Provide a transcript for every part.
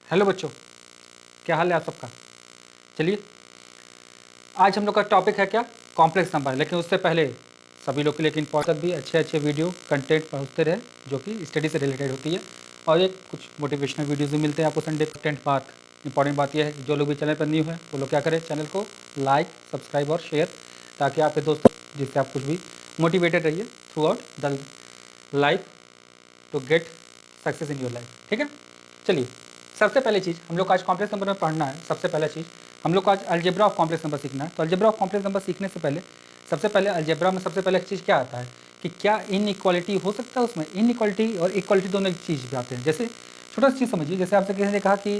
Hello बच्चों, क्या हाल है आप सबका। चलिए, आज हम लोग का टॉपिक है क्या, कॉम्प्लेक्स नंबर। लेकिन उससे पहले सभी लोग के लिए इंपॉर्टेंट भी अच्छे वीडियो कंटेंट पहुँचते रहे जो कि स्टडी से रिलेटेड होती है, और एक कुछ मोटिवेशनल वीडियोज़ भी मिलते हैं आपको संडे कंटेंट। इंपॉर्टेंट बात यह है कि जो लोग भी चैनल पर न्यू है वो लोग क्या करें, चैनल को लाइक, सब्सक्राइब और शेयर, ताकि आपके दोस्तों जिससे आप कुछ भी मोटिवेटेड रहिए throughout the life to get success in your life. ठीक है, चलिए सबसे पहली चीज़ हम लोग को आज कॉम्प्लेक्स नंबर में पढ़ना है। सबसे पहला चीज़ हम लोग को आज अलजेब्रा ऑफ कॉम्प्लेक्स नंबर सीखना है। तो अलजेब्रा ऑफ कॉम्प्लेक्स नंबर सीखने से पहले सबसे पहले अलजेब्रा में सबसे पहले एक चीज़ क्या आता है कि क्या इनइक्वालिटी हो सकता है। उसमें इनइक्वालिटी और इक्वालिटी दोनों एक चीज़ भी आते हैं। जैसे छोटा सा चीज़ समझिए, जैसे आपसे किसी ने कहा कि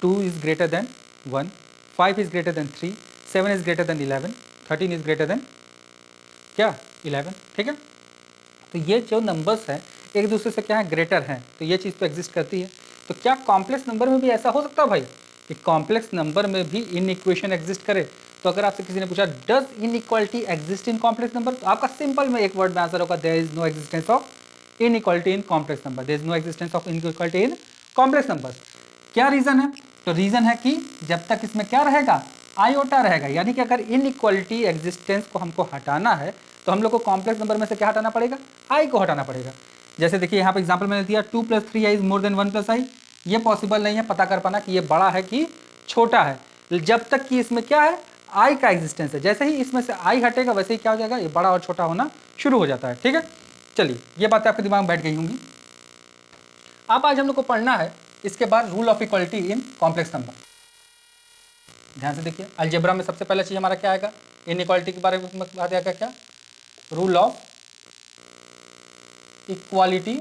2 is greater than 1, 5 is greater than 3, 7 is greater than 11, 13 is greater than क्या 11। ठीक है, तो ये जो नंबर्स हैं एक दूसरे से क्या है, ग्रेटर हैं, तो ये चीज़ तो एग्जिस्ट करती है। तो क्या कॉम्प्लेक्स नंबर में भी ऐसा हो सकता है भाई कि कॉम्प्लेक्स नंबर में भी इन इक्वेशन एग्जिस्ट करे। तो अगर आपसे किसी ने पूछा does inequality exist in complex number, तो आपका सिंपल में एक वर्ड में आंसर होगा there is no existence of inequality in complex number. There is no existence of inequality in complex number. क्या रीज़न है? तो reason है कि जब तक इसमें क्या रहेगा, आयोटा रहेगा। यानी कि अगर इन इक्वालिटी एग्जिस्टेंस को हमको हटाना है तो हम लोग को कॉम्प्लेक्स नंबर में से क्या हटाना पड़ेगा, आई को हटाना पड़ेगा। जैसे देखिए यहाँ पे एग्जांपल मैंने दिया 2 + 3i is more than 1 + i। ये पॉसिबल नहीं है पता कर पाना कि ये बड़ा है कि छोटा है जब तक कि इसमें क्या है, आई का एग्जिस्टेंस है। जैसे ही इसमें से आई हटेगा वैसे ही क्या हो जाएगा, ये बड़ा और छोटा होना शुरू हो जाता है। ठीक है, चलिए ये बातें आपके दिमाग में बैठ गई होंगी। अब आज हम लोग को पढ़ना है इसके बाद rule of equality in complex number. ध्यान से देखिए, अलजेब्रा में सबसे पहला चीज हमारा क्या आएगा, इन इक्वालिटी के बारे में बात आएगा क्या, rule of equality.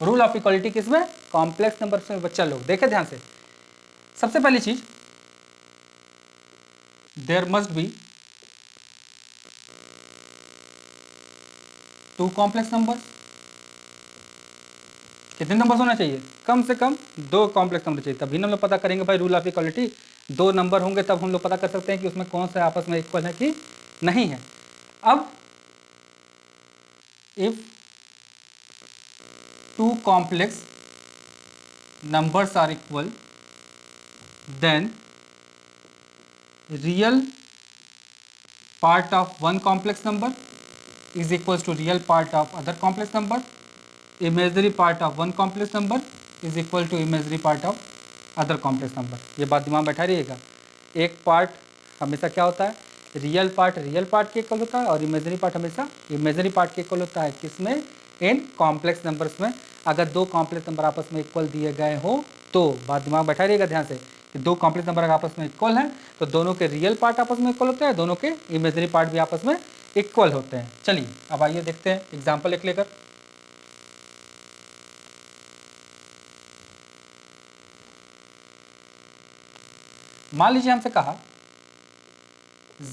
Rule of equality किसमें, कॉम्प्लेक्स नंबर में। बच्चा लोग देखे ध्यान से, सबसे पहली चीज there must be 2 complex number. कितने नंबर होना चाहिए, कम से कम 2 कॉम्प्लेक्स नंबर चाहिए, तभी हम लोग पता करेंगे भाई रूल ऑफ इक्वालिटी। 2 नंबर होंगे तब हम लोग पता कर सकते हैं कि उसमें कौन सा आपस में इक्वल है कि नहीं है। अब if 2 complex numbers are equal, then real part of one complex number is equals to real part of other complex number. Imaginary part of one complex number is equal to imaginary part of other complex number. ये बात दिमाग में बैठा रहिएगा। एक part हमेशा क्या होता है, रियल पार्ट के इक्वल होता है, और इमेजिनरी पार्ट हमेशा इमेजिनरी पार्ट के इक्वल होता है। किसमें, इन कॉम्प्लेक्स नंबर्स में। अगर 2 कॉम्प्लेक्स नंबर आपस में इक्वल दिए गए हो तो बात दिमाग बैठा रहिएगा ध्यान से कि 2 कॉम्प्लेक्स नंबर अगर आपस में इक्वल हैं तो दोनों के रियल पार्ट आपस में इक्वल होते हैं, दोनों के इमेजिनरी पार्ट भी आपस में इक्वल होते हैं। चलिए अब आइए देखते हैं एग्जाम्पल एक लेकर। मान लीजिए हमसे कहा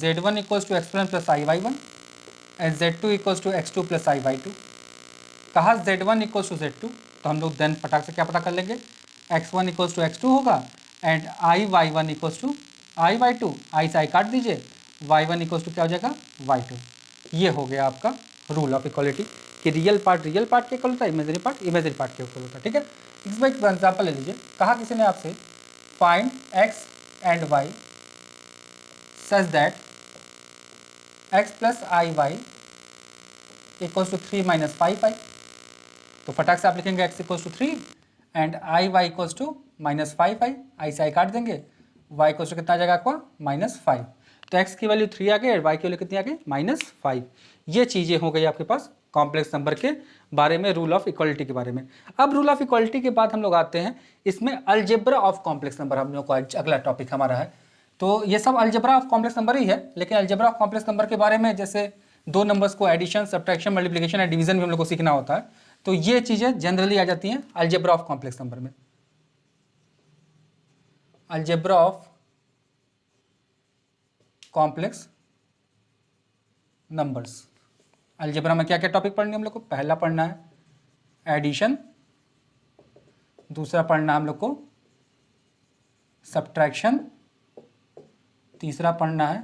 z1 equals to x1 plus i/1 and z2 equals to x2 plus i/2। कहा z1 इक्वल्स टू z2, तो हम लोग देन फटाक से क्या पता कर लेंगे, x1 इक्वल्स टू x2 होगा and i/1 equals to i/2। आई से आई काट दीजिए, y1 इक्वल्स टू क्या हो जाएगा, y2। ये हो गया आपका रूल ऑफ इक्वालिटी कि रियल पार्ट के इक्वल होता है, इमेजिनरी पार्ट के इक्वल होता है। ठीक है, इसमें एक एग्जाम्पल ले लीजिए। कहा किसी ने आपसे find x and y such that x plus iy equals to 3 - 5i। तो फटाक से आप लिखेंगे x equals to 3 and iy equals to -5i। I से आई काट देंगे, y इक्वल्स टू कितना आ जाएगा आपका -5। तो x की वैल्यू 3 आ गई और y की वैल्यू कितनी आ गई, -5। ये चीज़ें हो गई आपके पास कॉम्प्लेक्स नंबर के बारे में, रूल ऑफ इक्वालिटी के बारे में। अब रूल ऑफ इक्वालिटी के बाद हम लोग आते हैं इसमें अलजेब्रा ऑफ कॉम्प्लेक्स नंबर। हम लोग का अगला टॉपिक हमारा है। तो ये सब अलजेब्रा ऑफ कॉम्प्लेक्स नंबर ही है, लेकिन अलजेब्रा ऑफ कॉम्प्लेक्स नंबर के बारे में जैसे 2 नंबर्स को addition, subtraction, multiplication and division भी हम लोग को सीखना होता है। तो ये चीज़ें जनरली आ जाती हैं अलजेब्रा ऑफ कॉम्प्लेक्स नंबर में। Algebra of complex numbers, algebra में क्या क्या टॉपिक पढ़ने हम लोग को, पहला पढ़ना है एडिशन, दूसरा पढ़ना हम लोग को सब्ट्रैक्शन, तीसरा पढ़ना है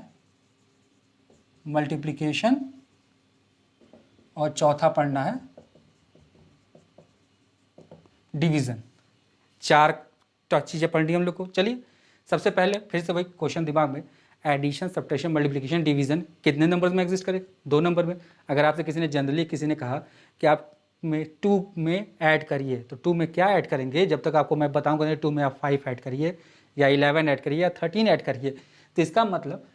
मल्टीप्लिकेशन, और चौथा पढ़ना है डिवीज़न। 4 चीज़ें पढ़नी हम लोग को। चलिए सबसे पहले फिर से वही क्वेश्चन दिमाग में, एडिशन, सब्ट्रैक्शन, मल्टीप्लिकेशन, डिवीजन कितने नंबर्स में एग्जिस्ट करे? 2 नंबर में। अगर आपसे किसी ने जनरली किसी ने कहा कि आप में 2 में ऐड करिए, तो 2 में क्या ऐड करेंगे? जब तक आपको मैं बताऊंगा नहीं 2 में आप 5 ऐड करिए या 11 ऐड करिए या 13 ऐड करिए। तो इसका मतलब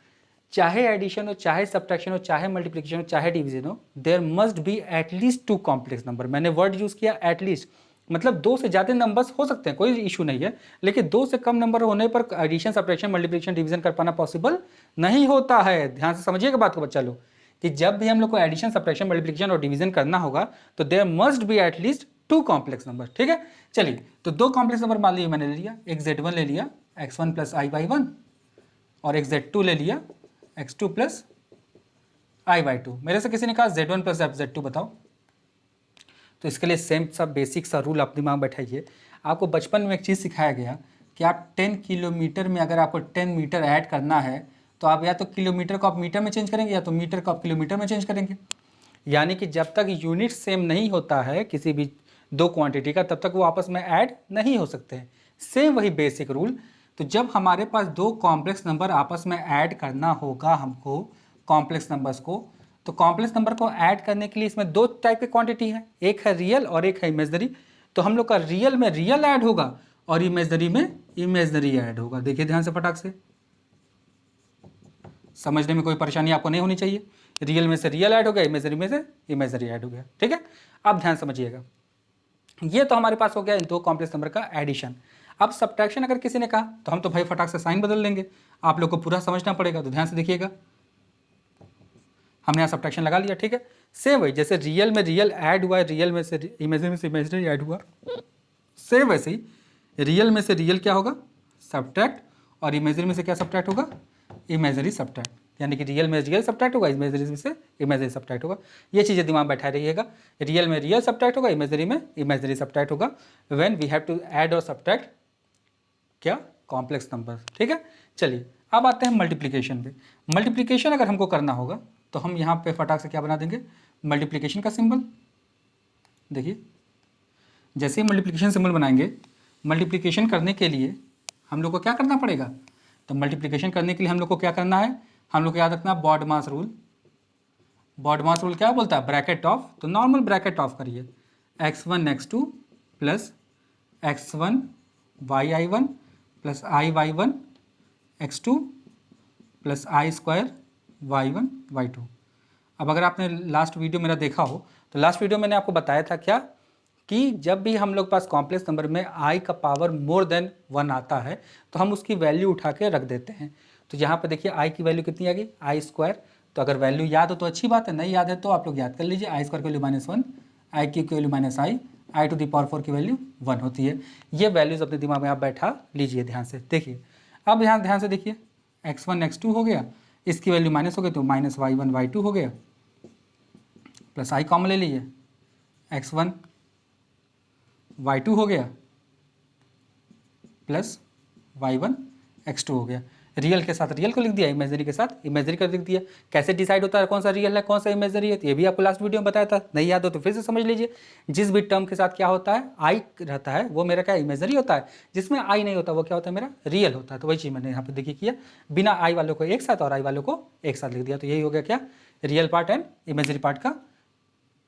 चाहे एडिशन हो, चाहे सब्ट्रैक्शन हो, चाहे मल्टीप्लिकेशन हो, चाहे डिवीजन हो, there must be at least 2 complex number. मैंने वर्ड यूज़ किया एटलीस्ट, मतलब 2 से ज़्यादा नंबर्स हो सकते हैं, कोई इशू नहीं है, लेकिन 2 से कम नंबर होने पर एडिशन, सब्ट्रैक्शन, मल्टीप्लिकेशन, डिवीजन कर पाना पॉसिबल नहीं होता है। ध्यान से समझिएगा बात को बच्चा लोग, कि जब भी हम लोग को एडिशन, सब्ट्रैक्शन, मल्टीप्लिकेशन और डिवीजन करना होगा तो there must be at least 2 complex number. ठीक है, चलिए तो 2 कॉम्प्लेक्स नंबर मान लीजिए मैंने ले लिया, एक z1 ले लिया x1 प्लस i/1 और एक z2 ले लिया x2 प्लस i/2। मेरे से किसी ने कहा z1 प्लस z2 बताओ, तो इसके लिए सेम सा बेसिक सा रूल आप दिमाग में बैठाइए। आपको बचपन में एक चीज़ सिखाया गया कि आप 10 किलोमीटर में अगर आपको 10 मीटर ऐड करना है तो आप या तो किलोमीटर को आप मीटर में चेंज करेंगे या तो मीटर को आप किलोमीटर में चेंज करेंगे। यानी कि जब तक यूनिट सेम नहीं होता है किसी भी 2 क्वांटिटी का, तब तक वो आपस में ऐड नहीं हो सकते हैं। सेम वही बेसिक रूल। तो जब हमारे पास 2 कॉम्प्लेक्स नंबर आपस में ऐड करना होगा हमको, कॉम्प्लेक्स नंबर्स को, तो कॉम्प्लेक्स नंबर को ऐड करने के लिए इसमें 2 टाइप की क्वांटिटी है, एक है रियल और एक है इमेजनरी। तो हम लोग का रियल में रियल ऐड होगा और इमेजनरी में इमेजनरी ऐड होगा। देखिए ध्यान से फटाक से, समझने में कोई परेशानी आपको नहीं होनी चाहिए। रियल में से रियल ऐड हो गया, इमेजनरी में से इमेजनरी ऐड हो गया। ठीक है, अब ध्यान समझिएगा, ये तो हमारे पास हो गया इन 2 कॉम्प्लेक्स नंबर का एडिशन। अब सब्ट्रैक्शन अगर किसी ने कहा तो हम तो भाई फटाक से साइन बदल लेंगे, आप लोग को पूरा समझना पड़ेगा। तो ध्यान से देखिएगा, हमने यहाँ सब्ट्रैक्शन लगा लिया। ठीक है, सेम वही जैसे रियल में रियल ऐड हुआ है, रियल में से इमेजनरी ऐड हुआ, सेम वैसे ही रियल में से रियल क्या होगा? सब्ट्रैक्ट, और इमेजनरी में से क्या सब्ट्रैक्ट होगा? Imaginary subtract. यानी कि रियल में रियल सब्ट्रैक्ट होगा, इमेजनरी में से इमेजनरी सब्ट्रैक्ट होगा। ये चीज़ें दिमाग बैठा रहिएगा, रियल में रियल सब्ट्रैक्ट होगा, इमेजनरी में इमेजनरी सब्ट्रैक्ट होगा when we have to add और सब्ट्रैक्ट क्या? Complex number. ठीक है, चलिए अब आते हैं मल्टीप्लिकेशन पे। मल्टीप्लिकेशन अगर हमको करना होगा तो हम यहाँ पे फटाक से क्या बना देंगे? मल्टीप्लिकेशन का सिंबल। देखिए जैसे ही मल्टीप्लिकेशन सिंबल बनाएंगे, मल्टीप्लिकेशन करने के लिए हम लोग को क्या करना पड़ेगा? तो मल्टीप्लिकेशन करने के लिए हम लोग को क्या करना है? हम लोग को याद रखना बॉडमास रूल। बॉडमास रूल क्या बोलता है? Bracket of. तो नॉर्मल ब्रैकेट ऑफ करिए, x1 x2 plus x1 y1 plus y1 x2 plus i² y1 y2। अब अगर आपने लास्ट वीडियो मेरा देखा हो तो लास्ट वीडियो मैंने आपको बताया था क्या, कि जब भी हम लोग पास कॉम्प्लेक्स नंबर में i का पावर मोर देन 1 आता है तो हम उसकी वैल्यू उठा के रख देते हैं। तो यहाँ पर देखिए i की वैल्यू कितनी आ गई? i²। तो अगर वैल्यू याद हो तो अच्छी बात है, नहीं याद है तो आप लोग याद कर लीजिए। i² की वैल्यू -1, i की value -i, i to the power 4 की वैल्यू 1 होती है। ये वैल्यूज़ अपने दिमाग में आप बैठा लीजिए ध्यान से। देखिए अब यहाँ ध्यान से देखिए, x1 x2 हो गया, इसकी वैल्यू माइनस हो गई तो -y1 y2 हो गया, प्लस i कॉमन ले लीजिए, x1 y2 हो गया प्लस y1 x2 हो गया। रियल के साथ रियल को लिख दिया, इमेजनरी के साथ इमेजनरी को लिख दिया। कैसे डिसाइड होता है कौन सा रियल है कौन सा इमेजनरी है? तो ये भी आपको लास्ट वीडियो में बताया था, नहीं याद हो तो फिर से समझ लीजिए। जिस भी टर्म के साथ क्या होता है? आई रहता है, वो मेरा क्या इमेजनरी होता है। जिसमें आई नहीं होता वो क्या होता है? मेरा रियल होता है। तो वही चीज़ मैंने यहाँ पर देखिए किया, बिना आई वालों को एक साथ और आई वालों को एक साथ लिख दिया। तो यही हो गया क्या? Real part and imaginary part का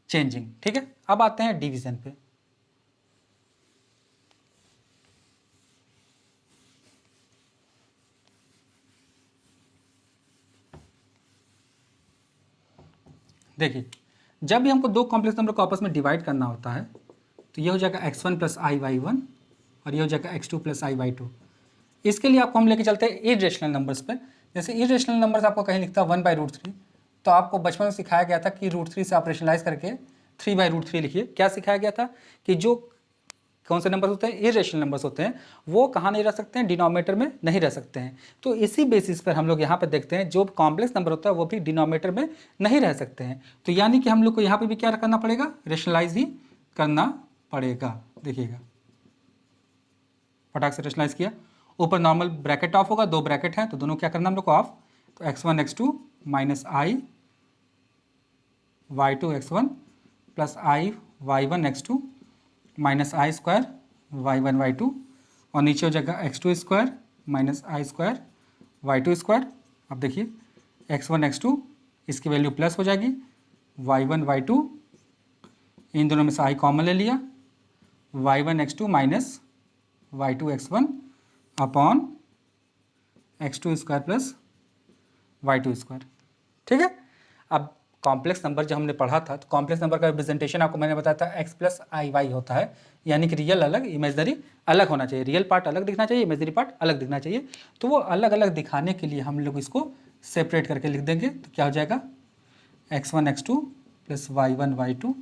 चेंजिंग। ठीक है, अब आते हैं डिवीजन पे। देखिए जब भी हमको 2 कॉम्प्लेक्स नंबर को आपस में डिवाइड करना होता है तो ये हो जाएगा x1 प्लस i/1 और ये हो जाएगा x2 प्लस i/2। इसके लिए आपको हम लेके चलते हैं इरेशनल नंबर्स पे। जैसे इरेशनल नंबर्स आपको कहीं लिखता है 1/√3, तो आपको बचपन में सिखाया गया था कि √3 से आप रेशनलाइज करके 3/√3 लिखिए। क्या सिखाया गया था? कि जो कौन से नंबर्स होते हैं? इरेशनल नंबर्स होते हैं, वो कहाँ नहीं रह सकते हैं? डिनोमिनेटर में नहीं रह सकते हैं। तो इसी बेसिस पर हम लोग यहाँ पर देखते हैं जो कॉम्प्लेक्स नंबर होता है वो भी डिनोमिनेटर में नहीं रह सकते हैं। तो यानी कि हम लोग को यहाँ पर भी क्या करना पड़ेगा? रेशनलाइज ही करना पड़ेगा। देखिएगा फटाक से रेशनलाइज किया, ऊपर नॉर्मल ब्रैकेट ऑफ होगा, 2 ब्रैकेट हैं तो दोनों क्या करना हम लोग को? ऑफ। तो x1 x2 minus i y2 x1 plus i y1 x2 minus i² y1 y2 और नीचे हो जाएगा x2² माइनस i² y2²। अब देखिए x1 x2 इसकी वैल्यू प्लस हो जाएगी, y1 y2 इन दोनों में से i कॉमन ले लिया, y1 x2 minus y2 x1 upon x2² plus y2²। ठीक है। अब कॉम्प्लेक्स नंबर जब हमने पढ़ा था तो कॉम्प्लेक्स नंबर का रिप्रेजेंटेशन आपको मैंने बताया था x प्लस आई वाई होता है, यानी कि रियल अलग इमेजनरी अलग होना चाहिए, रियल पार्ट अलग दिखना चाहिए, इमेजनरी पार्ट अलग दिखना चाहिए। तो वो अलग अलग दिखाने के लिए हम लोग इसको सेपरेट करके लिख देंगे। तो क्या हो जाएगा x1 x2 plus y1 y2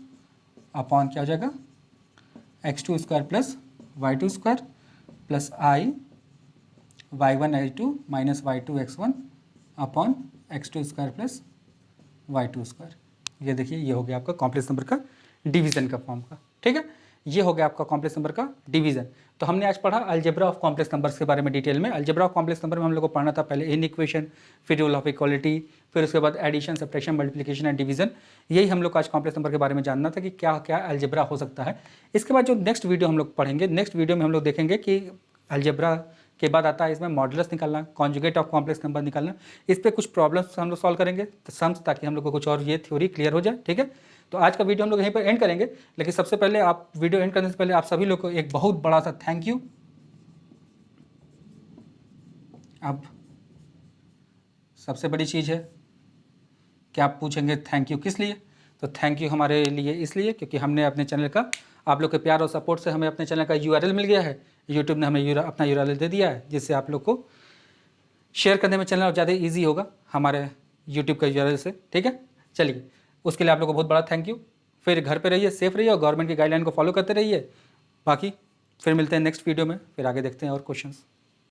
upon क्या हो जाएगा x2² plus y2² plus i y1 y2 minus y2 x1 upon x2² plus y2²। ये देखिए ये हो गया आपका कॉम्प्लेक्स नंबर का डिवीजन का फॉर्म का। ठीक है, ये हो गया आपका कॉम्प्लेक्स नंबर का डिवीजन। तो हमने आज पढ़ा अलजेब्रा ऑफ कॉम्प्लेक्स नंबर्स के बारे में डिटेल में। अलजेब्रा ऑफ कॉम्प्लेक्स नंबर में हम लोग को पढ़ना था पहले इन इक्वेशन, फिर रूल ऑफ इक्वालिटी, फिर उसके बाद addition, subtraction, multiplication and division. यही हम लोग को आज कॉम्प्लेक्स नंबर के बारे में जानना था कि क्या क्या अलजेब्रा हो सकता है। इसके बाद जो नेक्स्ट वीडियो हम लोग पढ़ेंगे, नेक्स्ट वीडियो में हम लोग देखेंगे कि अलजेब्रा के बाद आता है इसमें मॉडुलस निकालना, कॉन्जुगेट ऑफ कॉम्प्लेक्स नंबर निकालना। इस पर कुछ प्रॉब्लम्स हम लोग सॉल्व करेंगे तो सम्स, ताकि हम लोग को कुछ और ये थ्योरी क्लियर हो जाए। ठीक है, तो आज का वीडियो हम लोग यहीं पर एंड करेंगे। लेकिन सबसे पहले आप वीडियो एंड करने से पहले आप सभी लोग को एक बहुत बड़ा सा थैंक यू। अब सबसे बड़ी चीज़ है कि आप पूछेंगे थैंक यू किस लिए। तो थैंक यू हमारे लिए इसलिए क्योंकि हमने अपने चैनल का, आप लोग के प्यार और सपोर्ट से हमें अपने चैनल का URL मिल गया है। यूट्यूब ने हमें अपना URL दे दिया है, जिससे आप लोग को शेयर करने में चैनल और ज़्यादा ईजी होगा हमारे यूट्यूब का URL से। ठीक है, चलिए उसके लिए आप लोग को बहुत बड़ा थैंक यू। फिर घर पे रहिए, सेफ रहिए और गवर्नमेंट की गाइडलाइन को फॉलो करते रहिए। बाकी फिर मिलते हैं नेक्स्ट वीडियो में, फिर आगे देखते हैं और क्वेश्चंस।